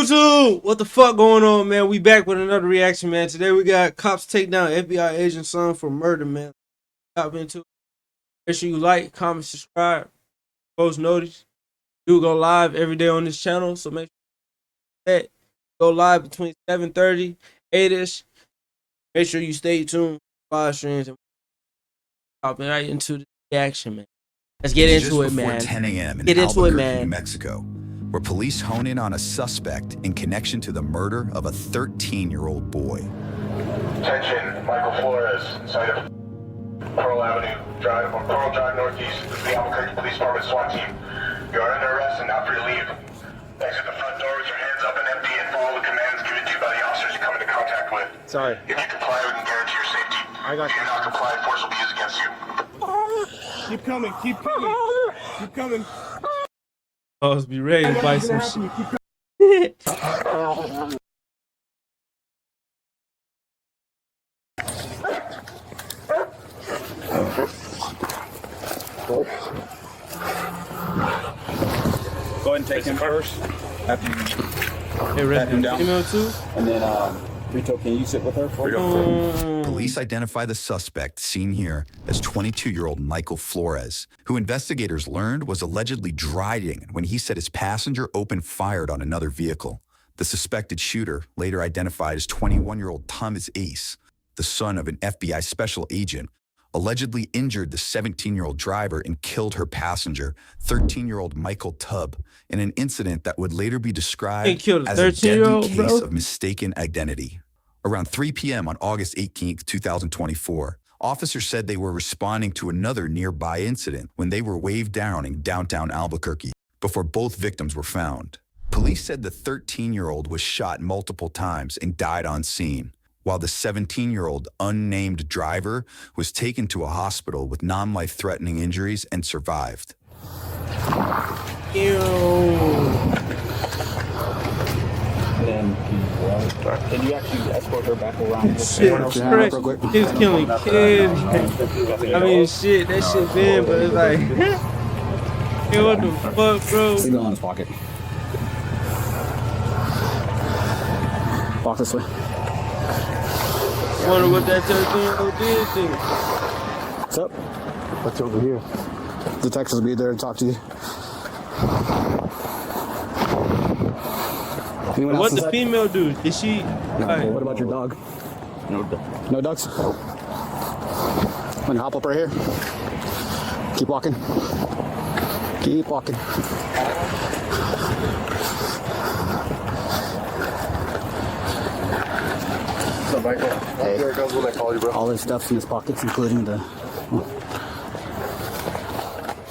YouTube, what the fuck going on, man? We back with another reaction, man. Today we got cops take down FBI agent son for murder, man. Hop into it. Make sure you like, comment, subscribe, post notice. Do go live every day on this channel, so make sure that go live between 7:30, 8ish. Make sure you stay tuned for live streams and hopping right into the reaction, man. Let's get into it, man. Just before 10 a.m. in Get into it, Albuquerque, man. New Mexico, where police hone in on a suspect in connection to the murder of a 13-year-old boy. Attention, Michael Flores, site of Pearl Avenue Drive, or Pearl Drive Northeast. This is the Albuquerque Police Department SWAT team. You are under arrest and not free to leave. Exit the front door with your hands up and empty and follow the commands given to you by the officers you come into contact with. Sorry. If you comply, we can guarantee your safety. I got if you do not comply, force will be used against you. Keep coming, keep coming, keep coming. Let's be ready to fight some shit. Go ahead and take him first. After you Hey, pat him down. female too? And then, Rito, can you sit with her for Police identify the suspect, seen here, as 22-year-old Michael Flores, who investigators learned was allegedly driving when he said his passenger opened fire on another vehicle. The suspected shooter, later identified as 21-year-old Thomas Ace, the son of an FBI special agent, allegedly injured the 17-year-old driver and killed her passenger, 13-year-old Michael Tubb, in an incident that would later be described as a deadly case of mistaken identity. Around 3 p.m. on August 18, 2024, officers said they were responding to another nearby incident when they were waved down in downtown Albuquerque before both victims were found. Police said the 13-year-old was shot multiple times and died on scene, while the 17-year-old unnamed driver was taken to a hospital with non-life-threatening injuries and survived. Ew. And then, can you actually escort her back around? Shit, correct. He's killing kids. I mean, shit, that shit bad, but it's like, yo, what the fuck, bro? Leave it on his pocket. Walk this way. Wonder what that 13-year-old did to him. What's up? What's over here? The Texas will be there to talk to you. Anyone What else the inside? female do? Did she? No. What about your dog? No dog. No dogs? Want to hop up right here? Keep walking. Keep walking. So, Michael, there it goes when I call you, bro. All his stuff's in his pockets, including the...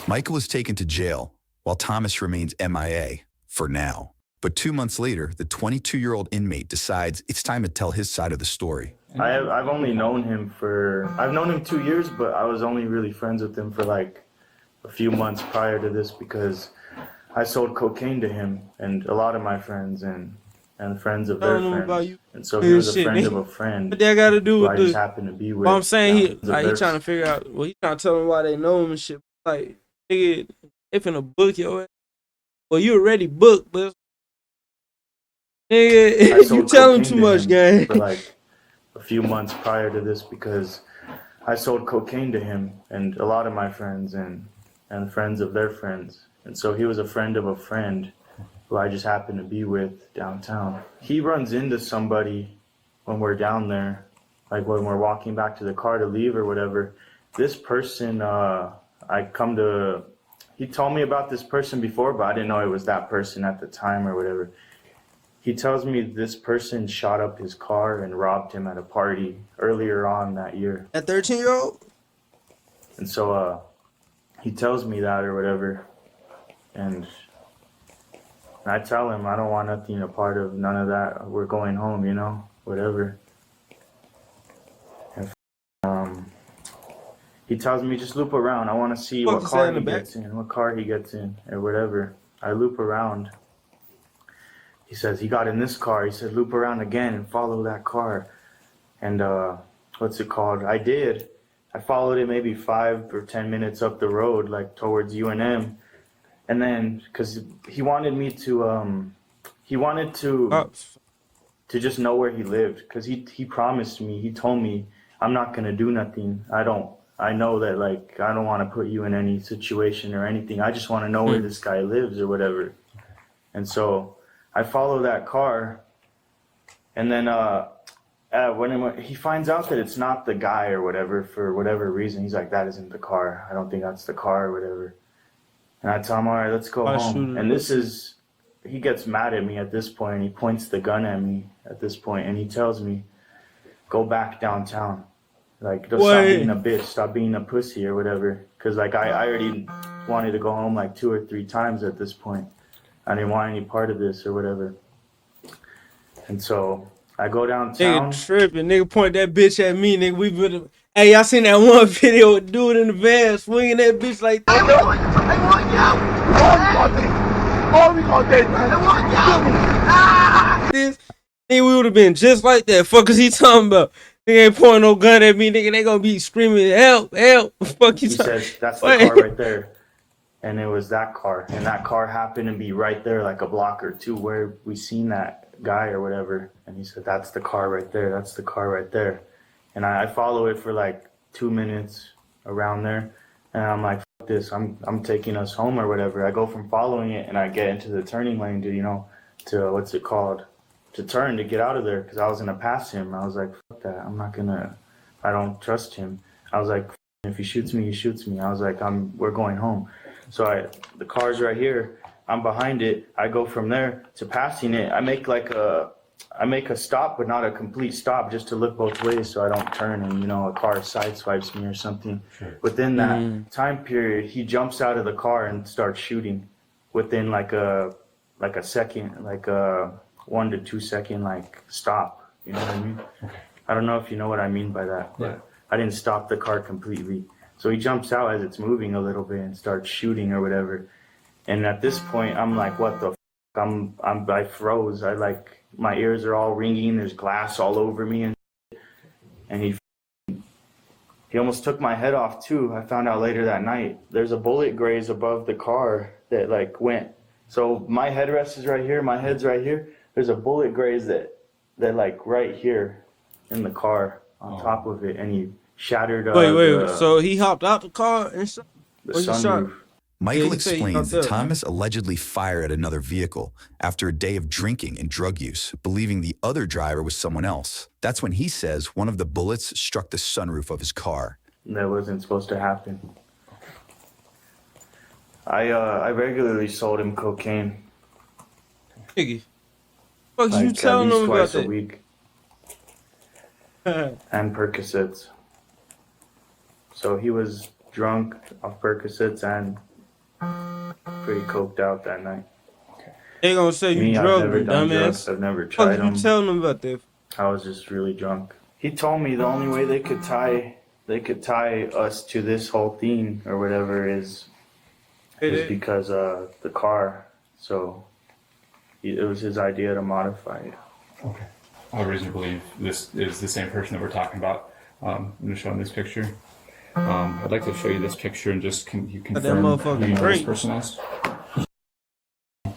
Michael was taken to jail, while Thomas remains MIA, for now. But 2 months later, the 22-year-old inmate decides it's time to tell his side of the story. I've only known him I've known him 2 years, but I was only really friends with him for like a few months prior to this because I sold cocaine to him and a lot of my friends and friends of their friends. And so he was a friend of a friend. What that got to do who with I just happened to be with. Well, I'm saying he their- trying to figure out. Well, he trying to tell them why they know him and shit. Like, nigga, they finna book your ass. Well, you already booked, but nigga, you tell him too much, gang. For like a few months prior to this because I sold cocaine to him and a lot of my friends and friends of their friends. And so he was a friend of a friend who I just happened to be with downtown. He runs into somebody when we're down there, like when we're walking back to the car to leave or whatever. This person, he told me about this person before, but I didn't know it was that person at the time or whatever. He tells me this person shot up his car and robbed him at a party earlier on that year. That 13-year-old? And so he tells me that or whatever. And I tell him I don't want nothing a part of none of that. We're going home, you know, whatever. And he tells me just loop around. I want to see what car he gets in or whatever. I loop around. He says he got in this car. He said loop around again and follow that car. And what's it called? I did. I followed it maybe 5 or 10 minutes up the road, like towards UNM. And then, because he wanted me to he wanted to Cops. just know where he lived, because he promised me, he told me, I'm not gonna do nothing. I know that, like, I don't want to put you in any situation or anything. I just want to know where this guy lives or whatever. And so I follow that car, and then when he finds out that it's not the guy or whatever, for whatever reason, he's like, that isn't the car. I don't think that's the car or whatever. And I tell him, all right, let's go home. And he gets mad at me at this point. He points the gun at me at this point, and he tells me, go back downtown. Like, just stop being a bitch, stop being a pussy or whatever. Because, like, I already wanted to go home like 2 or 3 times at this point. I didn't want any part of this or whatever. And so I go downtown. Nigga tripping. Nigga point that bitch at me, nigga. We been. Hey, y'all seen that one video with dude in the van swinging that bitch like that? This nigga, we would have been just like that. Fuck is he talking about? Nigga ain't pointing no gun at me, nigga. They gonna be screaming, help, help. Fuck you. He says, that's the car right there. And it was that car. And that car happened to be right there, like a block or two where we seen that guy or whatever. And he said, that's the car right there. That's the car right there. And I follow it for like 2 minutes around there. And I'm like, fuck this. I'm taking us home or whatever. I go from following it and I get into the turning lane to what's it called? To turn to get out of there, because I was going to pass him. I was like, fuck that. I don't trust him. I was like, if he shoots me, he shoots me. I was like, we're going home. So the car's right here. I'm behind it. I go from there to passing it. I make a stop, but not a complete stop, just to look both ways so I don't turn and, a car sideswipes me or something. Sure. Within that time period, he jumps out of the car and starts shooting within like a second, like a 1 to 2 second, like, stop. You know what I mean? Okay. I don't know if you know what I mean by that. But yeah. I didn't stop the car completely. So he jumps out as it's moving a little bit and starts shooting or whatever. And at this point, I'm like, what the f***? I froze. My ears are all ringing. There's glass all over me. And he almost took my head off too. I found out later that night. There's a bullet graze above the car that like went. So my headrest is right here. My head's right here. There's a bullet graze that like right here in the car on top of it, and he shattered. Wait. So he hopped out the car and shot? The sunroof. Michael explains that Thomas allegedly fired at another vehicle after a day of drinking and drug use, believing the other driver was someone else. That's when he says one of the bullets struck the sunroof of his car. That wasn't supposed to happen. I regularly sold him cocaine. Nigga. Fuck you telling them about twice a week. And Percocets. So he was drunk off Percocets and pretty coked out that night. Okay. They gonna say you drugged me, dumbass. I've never tried them. Fuck you telling them about that? I was just really drunk. He told me the only way they could tie us to this whole thing or whatever is because the car. So it was his idea to modify it. Okay. I have reason to believe this is the same person that we're talking about. I'm going to show him this picture. I'd like to show you this picture and just you confirm who you know this person as.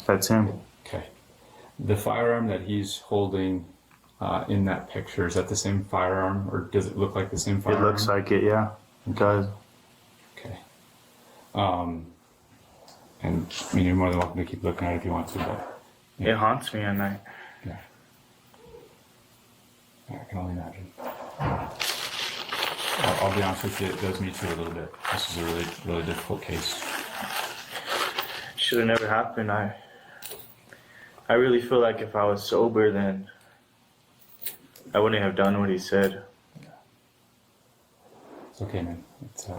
That's him. Okay. The firearm that he's holding in that picture, is that the same firearm, or does it look like the same firearm? It looks like it, yeah. It does. Okay. And I mean, you're more than welcome to keep looking at it if you want to, but yeah. It haunts me at night. Yeah. I can only imagine. I'll be honest with you, it does me too a little bit. This is a really, really difficult case. Should have never happened. I really feel like if I was sober, then I wouldn't have done what he said. Yeah. It's okay, man. It's I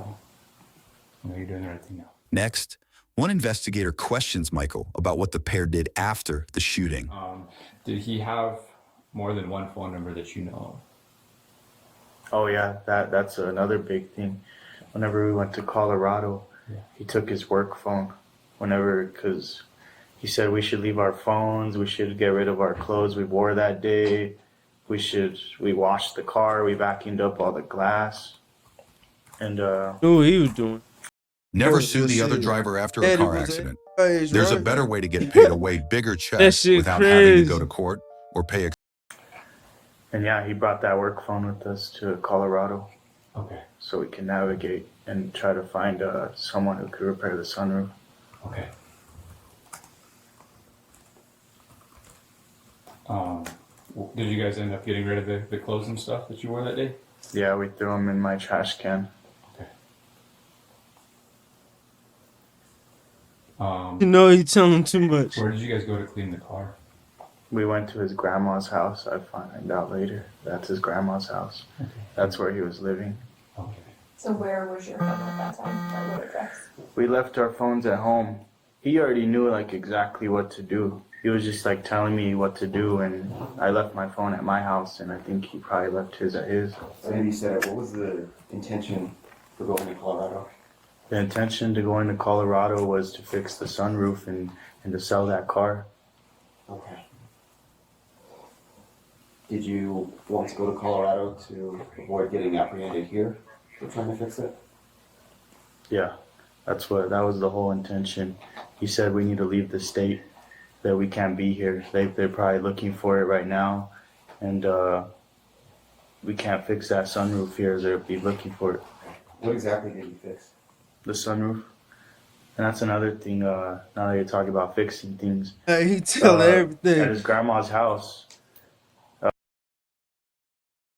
know you're doing the right thing now. Next, one investigator questions Michael about what the pair did after the shooting. Did he have more than one phone number that you know of? Oh yeah, that's another big thing. Whenever we went to Colorado, he took his work phone. Because he said we should leave our phones, we should get rid of our clothes we wore that day, we washed the car, we vacuumed up all the glass, and what he was doing. Never sue the other driver after a car accident. Crazy, There's a right? better way to get paid a way bigger check shit without having to go crazy. to court or pay a. And yeah, he brought that work phone with us to Colorado Okay. so we can navigate and try to find someone who could repair the sunroof. Okay. Did you guys end up getting rid of the clothes and stuff that you wore that day? Yeah, we threw them in my trash can. Okay. You know he telling too much. Where did you guys go to clean the car? We went to his grandma's house. I find out later. That's his grandma's house. Okay. That's where he was living. Okay. So where was your phone at that time? At what address? We left our phones at home. He already knew like exactly what to do. He was just like telling me what to do, and I left my phone at my house, and I think he probably left his at his. So maybe you said it. What was the intention for going to Colorado? The intention to go into Colorado was to fix the sunroof and to sell that car. Okay. Did you want to go to Colorado to avoid getting apprehended here for trying to fix it? Yeah, that was the whole intention. He said we need to leave the state, that we can't be here. They're probably looking for it right now, and we can't fix that sunroof here. They'll be looking for it. What exactly did you fix? The sunroof. And that's another thing, now that you're talking about fixing things. He tell At everything. his grandma's house,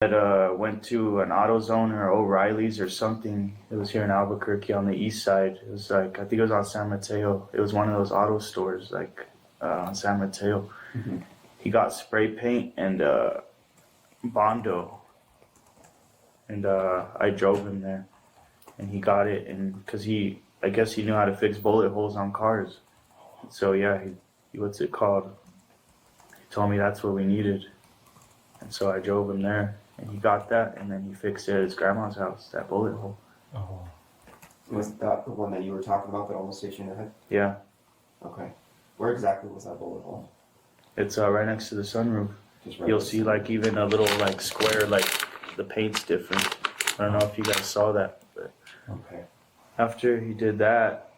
went to an AutoZone or O'Reilly's or something. It was here in Albuquerque on the east side. It was like, I think it was on San Mateo. It was one of those auto stores like on San Mateo. Mhm. He got spray paint and Bondo. And I drove him there. And he got it, and because I guess he knew how to fix bullet holes on cars. So yeah, he what's it called? He told me that's what we needed. And so I drove him there, and he got that, and then he fixed it at his grandma's house, that bullet hole. Oh. Was that the one that you were talking about that almost hit you in the head? Yeah, Okay. Where exactly was that bullet hole? it's right next to the sunroof. Just right You'll next see to- like even a little like square, like the paint's different. I don't know if you guys saw that, but Okay. after he did that,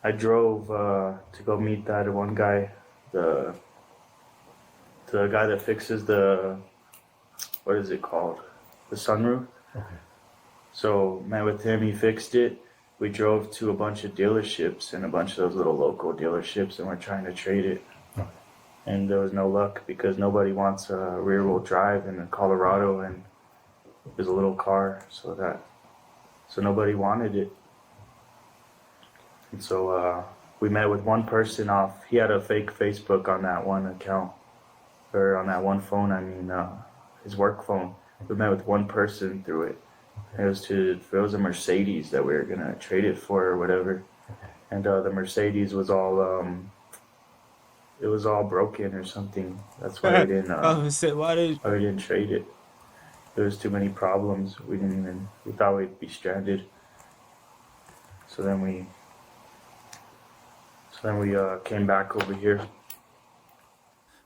I drove to go meet that one guy, the guy that fixes the, what is it called? The sunroof. Okay. So met with him, he fixed it. We drove to a bunch of dealerships and a bunch of those little local dealerships, and we're trying to trade it. Okay. And there was no luck because nobody wants a rear wheel drive in Colorado, and there's a little car, so nobody wanted it. And so we met with one person off. He had a fake Facebook on that one account, or on that one phone. I mean, his work phone. We met with one person through it. It was a Mercedes that we were gonna trade it for or whatever. And the Mercedes was all it was all broken or something. That's why we didn't. I said, why did Why we didn't trade it. There was too many problems. We thought we'd be stranded. So then we came back over here.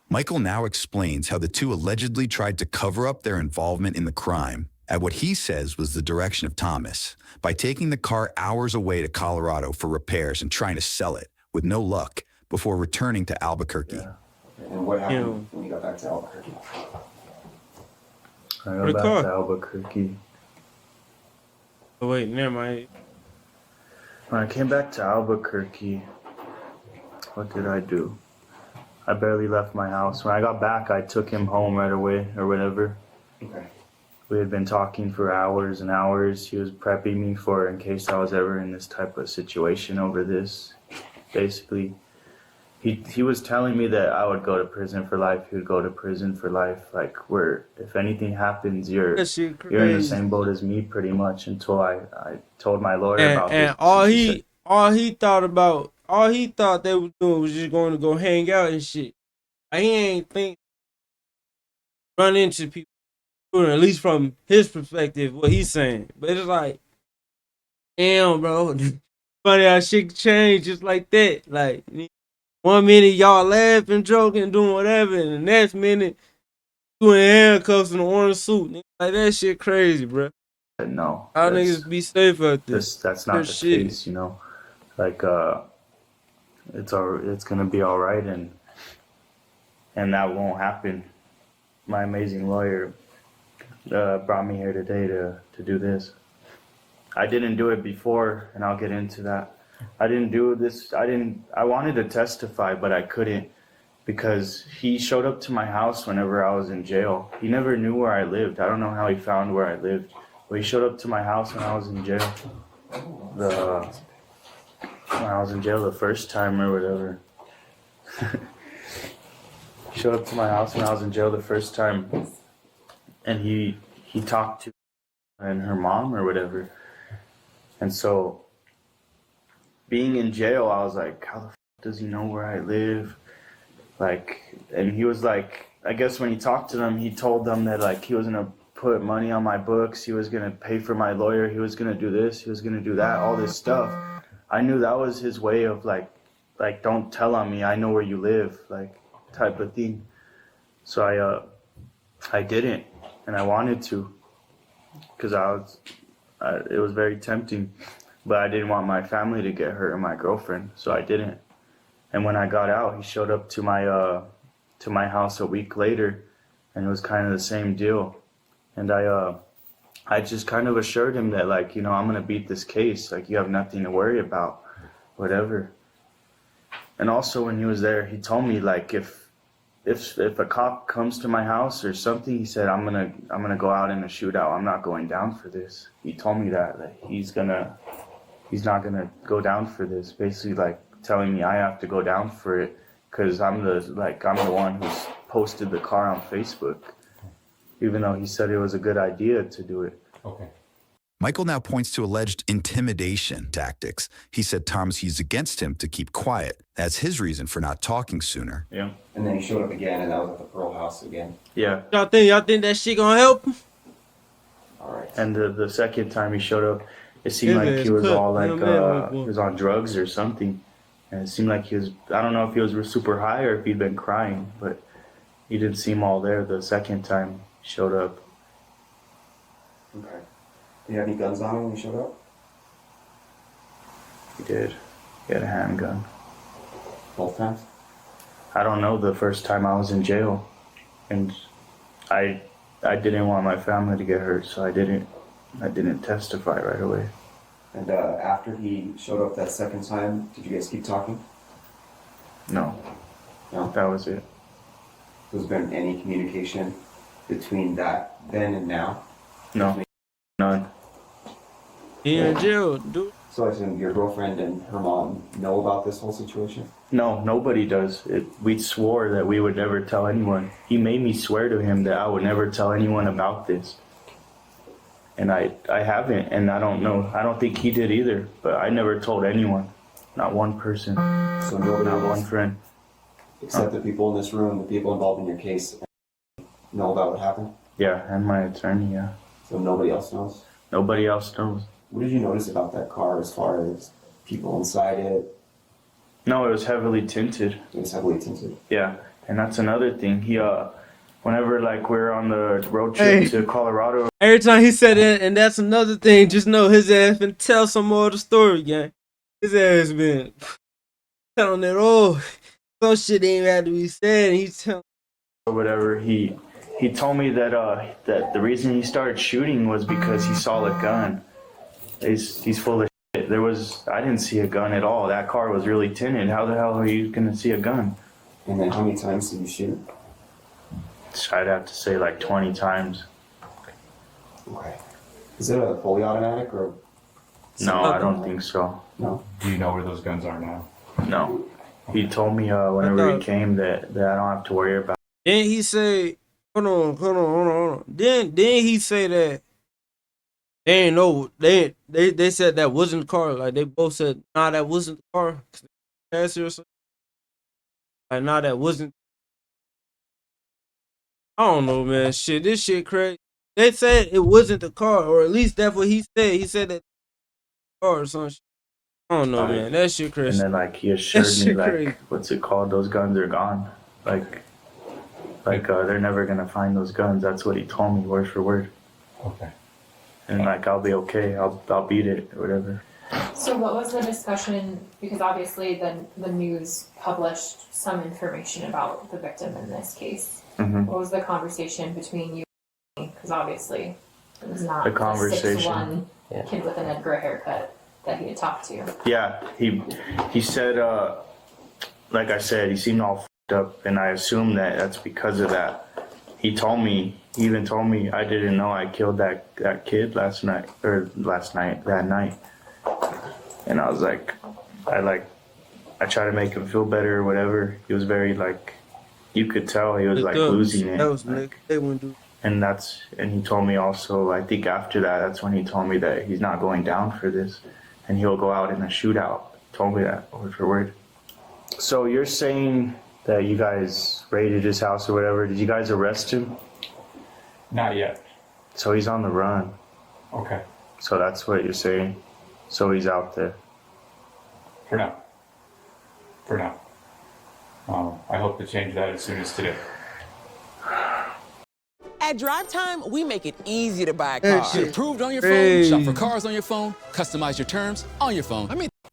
Michael now explains how the two allegedly tried to cover up their involvement in the crime at what he says was the direction of Thomas by taking the car hours away to Colorado for repairs and trying to sell it with no luck before returning to Albuquerque. Yeah. And what happened Ew. when you got back to Albuquerque? I What a got back car. to Albuquerque. Oh, wait, never mind. When I came back to Albuquerque, what did I do? I barely left my house. When I got back, I took him home right away or whatever. Okay. We had been talking for hours and hours. He was prepping me for in case I was ever in this type of situation over this. Basically, he was telling me that I would go to prison for life. He would go to prison for life. Like, if anything happens, you're That shit in the crazy. same boat as me pretty much, until I told my lawyer And, about and this. all he thought they were doing was just going to go hang out and shit. He ain't think run into people, at least from his perspective, what he's saying. But it's like, damn, bro. Funny how shit can change just like that. Like, 1 minute y'all laughing, joking, doing whatever, and the next minute you in handcuffs in an orange suit. Like, that shit crazy, bro. No, Y'all that's- niggas be safe out there. that's not the Shit. case, you know. like it's gonna be all right, and that won't happen. My amazing lawyer brought me here today to do this. I didn't do it before, and I'll get into that. I didn't do this. I wanted to testify, but I couldn't because he showed up to my house whenever I was in jail. He never knew where I lived. I don't know how he found where I lived, but he showed up to my house when I was in jail. When I was in jail the first time or whatever. He showed up to my house when I was in jail the first time, and he talked to her and her mom or whatever. And so, being in jail, I was like, how the f does he know where I live? Like, and he was like, I guess when he talked to them, he told them that like he was gonna put money on my books, he was gonna pay for my lawyer, he was gonna do this, he was gonna do that, all this stuff. I knew that was his way of like don't tell on me, I know where you live, like type of thing. So I didn't, and I wanted to, because it was very tempting, but I didn't want my family to get hurt and my girlfriend, so I didn't. And when I got out, he showed up to my house a week later, and it was kind of the same deal. And I just kind of assured him that, like, you know, I'm gonna beat this case. Like, you have nothing to worry about, whatever. And also, when he was there, he told me, like, if a cop comes to my house or something, he said, I'm gonna go out in a shootout. I'm not going down for this. He told me that he's not gonna go down for this. Basically, like, telling me I have to go down for it because I'm the one who's posted the car on Facebook, even though he said it was a good idea to do it. Okay. Michael now points to alleged intimidation tactics. He said Thomas used against him to keep quiet. That's his reason for not talking sooner. Yeah. And then he showed up again, and that was at the Pearl House again. Yeah. Y'all think that shit gonna help him? All right. And the second time he showed up, it seemed like he was all like he was on drugs or something. And it seemed like he was, I don't know if he was super high or if he'd been crying, but he didn't seem all there the second time he showed up. Okay. Did you have any guns on him when he showed up? He did. He had a handgun. Both times? I don't know, the first time I was in jail. And I didn't want my family to get hurt, so I didn't testify right away. And after he showed up that second time, did you guys keep talking? No. No? That was it. Has there been any communication between that then and now? No. None. He in jail, dude. So I assume your girlfriend and her mom know about this whole situation? No, nobody does. We swore that we would never tell anyone. He made me swear to him that I would never tell anyone about this. And I haven't, and I don't know. I don't think he did either, but I never told anyone. Not one person. So nobody Not else, one friend. except the people in this room, the people involved in your case, know about what happened? Yeah, and my attorney, yeah. So nobody else knows? Nobody else knows. What did you notice about that car as far as people inside it? No, it was heavily tinted. It was heavily tinted. Yeah, and that's another thing. He, whenever, like, we're on the road trip to Colorado. Every time he said it, and that's another thing, just know his ass been tell some more of the story, gang. His ass been telling it all. Some shit ain't had to be said, and he's telling. Or whatever, he told me that that the reason he started shooting was because he saw a gun. He's full of shit. I didn't see a gun at all. That car was really tinted. How the hell are you gonna see a gun? And then how many times did you shoot? I'd have to say like 20 times. Okay. Is it a fully automatic or? No, I don't think so. No. Do you know where those guns are now? No. He told me whenever he came that I don't have to worry about. Then he say, hold on. Then he say that they ain't know. They said that wasn't the car. Like, they both said, nah, that wasn't the car. Or something. Like, nah, that wasn't. I don't know, man. Shit, this shit crazy. They said it wasn't the car, or at least that's what he said. He said that car or some shit. I don't know, man. That shit crazy. And then like he assured me like, crazy. what's it called? Those guns are gone. Like they're never gonna find those guns. That's what he told me, word for word. Okay. And like I'll be okay. I'll beat it or whatever. So what was the discussion, because obviously the news published some information about the victim in this case. Mm-hmm. What was the conversation between you and me? Because obviously it was not The conversation. 6'1" kid with an Edgar haircut that he had talked to. Yeah, he said, like I said, he seemed all f***ed up, and I assumed that that's because of that. He even told me I didn't know I killed that kid that night. And I was like, I tried to make him feel better or whatever. He was very like, you could tell he was like losing it. That was like, and he told me also, I think after that's when he told me that he's not going down for this and he'll go out in a shootout. He told me that word for word. So you're saying that you guys raided his house or whatever. Did you guys arrest him? Not yet. So he's on the run. Okay. So that's what you're saying. So he's out there. For now. I hope to change that as soon as today. At Drive Time, we make it easy to buy a That car. shit Approved on your crazy. phone, shop for cars on your phone, customize your terms on your phone.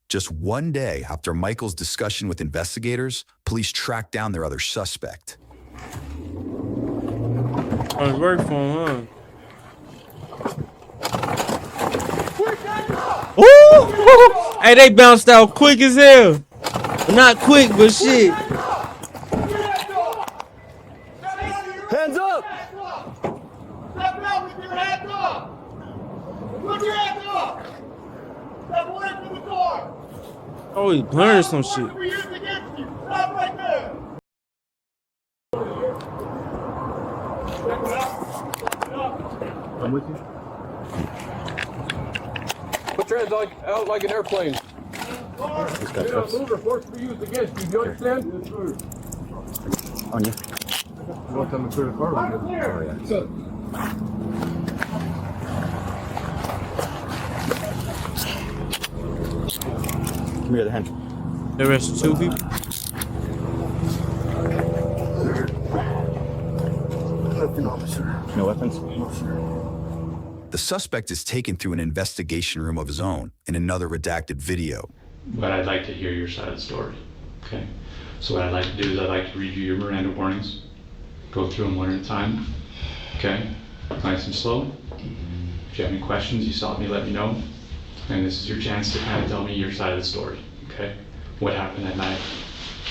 Just one day after Michael's discussion with investigators, police tracked down their other suspect. on his work phone, huh? Ooh! Hey, they bounced out quick as hell. Not quick, but shit. Hands up! Step out with your hands up! Put your hands up! Step away from the car! Oh, he blurring some shit. We used against you! Stop right there! I'm with you. Put your hands out like an airplane. Those are forced to be used against you. Do you understand? On you. You want them to clear the car? Oh, yeah. So, Give me the other hand. The rest two people. Nothing, officer. No weapons? No, sir. The suspect is taken through an investigation room of his own in another redacted video. But I'd like to hear your side of the story, okay? So what I'd like to do is I'd like to read you your Miranda warnings, go through them one at a time, okay? Nice and slow. If you have any questions, you stop me, let me know. And this is your chance to kind of tell me your side of the story, okay? What happened that night,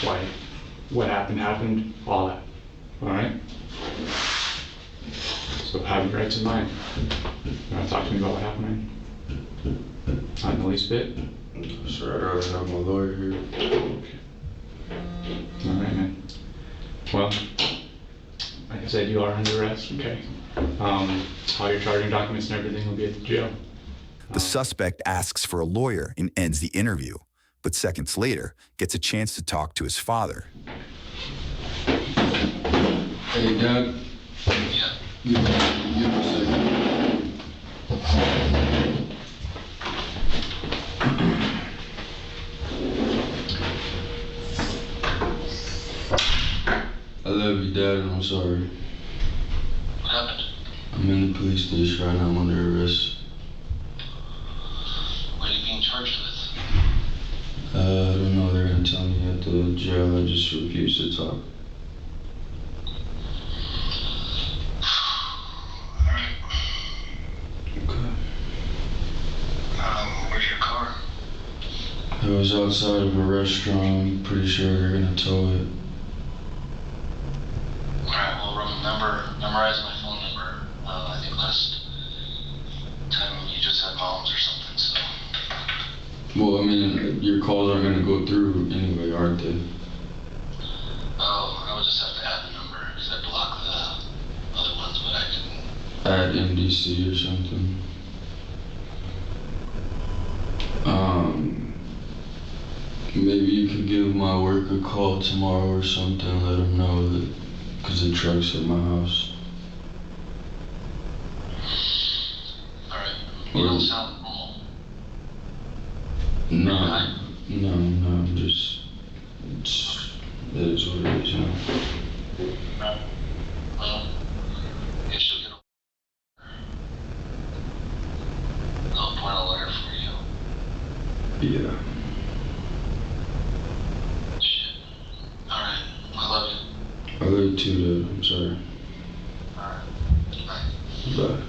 why, what happened, all that, all right? So have your rights in mind. You want to talk to me about what happened, man? Not in the least bit? Sir, I'd rather have my lawyer here. Okay. All right, man. Well, like I said, you are under arrest, okay? All your charging documents and everything will be at the jail. The suspect asks for a lawyer and ends the interview, but seconds later gets a chance to talk to his father. Hey, Dad. Yeah. Give me a second. I love you, Dad, and I'm sorry. What happened? I'm in the police station right now. I'm under arrest. What are you being charged with? I don't know. They're gonna tell me at the jail. I just refuse to talk. Alright. Okay. Where's your car? I was outside of a restaurant. I'm pretty sure they're gonna tow it. Alright, well, memorize my phone number. I think last time you just had moms or something, so. Well, I mean, your calls aren't gonna go through anyway, aren't they? Oh, I would just have to add the number, because I blocked the other ones, but I didn't. At MDC or something. Maybe you could give my work a call tomorrow or something, let them know that, because the truck's at my house. Alright, you don't sound normal. No, I'm just, that is what it is, you know. Right. Well, you should get a... I'll point a lawyer for you. get to that. I'm sorry. Bye.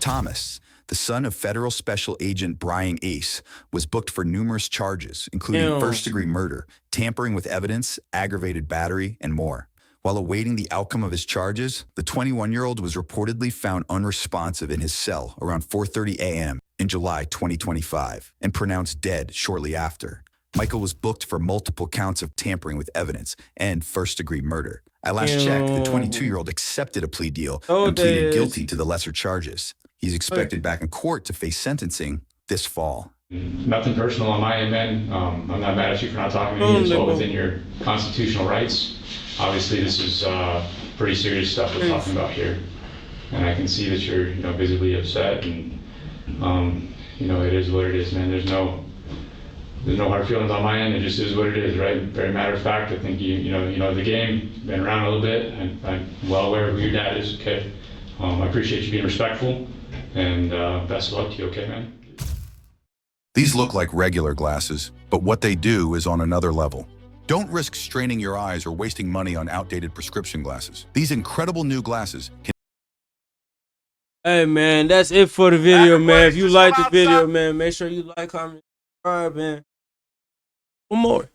Thomas, the son of federal special agent Brian Ace, was booked for numerous charges, including first-degree murder, tampering with evidence, aggravated battery, and more. While awaiting the outcome of his charges, the 21-year-old was reportedly found unresponsive in his cell around 4:30 a.m. in July 2025 and pronounced dead shortly after. Michael was booked for multiple counts of tampering with evidence and first-degree murder. At last check, the 22-year-old accepted a plea deal and pleaded guilty to the lesser charges. He's expected back in court to face sentencing this fall. Nothing personal on my end, man. I'm not mad at you for not talking to me. It's all within your constitutional rights. Obviously, this is pretty serious stuff we're talking about here, and I can see that you're, visibly upset, and it is what it is, man. There's no hard feelings on my end. It just is what it is, right? Very matter of fact. I think you know the game. Been around a little bit, and I'm well aware of who your dad is. Okay, I appreciate you being respectful, and best of luck to you. Okay, man. These look like regular glasses, but what they do is on another level. Don't risk straining your eyes or wasting money on outdated prescription glasses. These incredible new glasses can... Hey, man, that's it for the video, man. If you like the video, man, make sure you like, comment, subscribe, man. One more.